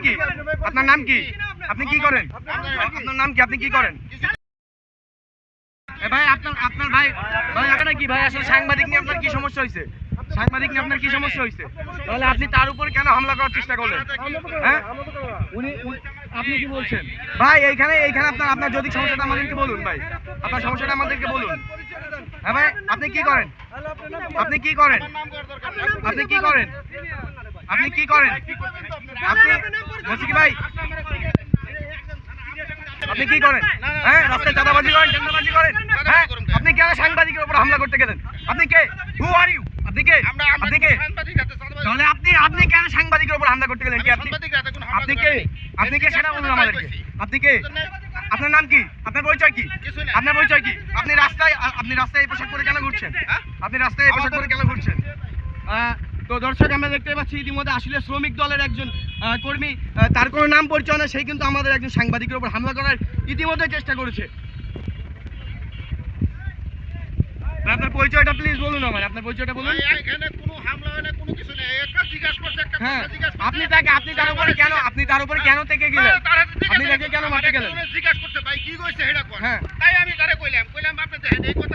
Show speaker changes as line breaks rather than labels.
কি? আপনার নাম কি? আপনি কি করেন? আপনার নাম কি? আপনি কি করেন? ভাই আপনার ভাই এখানে কি ভাই আসলে সাংবাদিক নিয়ে আপনার কি সমস্যা হয়েছে? সাংবাদিক নিয়ে আপনার কি সমস্যা হয়েছে? তাহলে আপনি তার উপর কেন হামলা করার চেষ্টা করলেন? হ্যাঁ আপনি কি বলছেন ভাই? এইখানে আপনার যদি সমস্যাটা আমাদেরকে বলুন ভাই, আপনার সমস্যাটা আমাদেরকে বলুন। হ্যাঁ ভাই আপনি কি করেন? আপনি কি করেন? আপনি কি করেন? আপনি কি করেন? আপনি বলছি কি ভাই আপনি কি করেন? হ্যাঁ রাস্তায় চাঁদাবাজি করেন, টেন্ডারবাজি করেন। হ্যাঁ আপনি কেন সাংবাদিকের উপর হামলা করতে গেলেন? আপনি কে? হু আর ইউ? আপনি কে? আপনি কে? তাহলে আপনি কেন সাংবাদিকের উপর হামলা করতে গেলেন? কি আপনি কে? আপনি কে সেটা বলুন আমাদেরকে। আপনি কে? আপনার নাম কি? আপনার পরিচয় কি? আপনার পরিচয় কি? আপনি রাস্তায় এই পোশাক পরে কেন ঘুরছেন? আপনি রাস্তায় এই পোশাক পরে কেন ঘুরছেন? তো দর্শক আমরা দেখতে পাচ্ছি ইতিমধ্যে আসলে শ্রমিক দলের একজন কর্মী, তার কোনো নাম পরিচয় না, সেই কিন্তু আমাদের একজন সাংবাদিকের উপর হামলা করার ইতিমধ্যে চেষ্টা করেছে। আপনার পরিচয়টা প্লিজ বলুন আমার, আপনার পরিচয়টা বলুন।
এখানে কোনো হামলা হয় না, কোনো কিছু নেই। একটা জিজ্ঞাসা করছে, একটা
হ্যাঁ
জিজ্ঞাসা
আপনি তার উপরে কেন থেকে গেলেন? আপনি তাকে কেন মারতে গেলেন?
জিজ্ঞাসা করছে ভাই কি কইছে এটা কোন?
হ্যাঁ
তাই আমি তারে কইলাম আপনি দেখেন এই কথা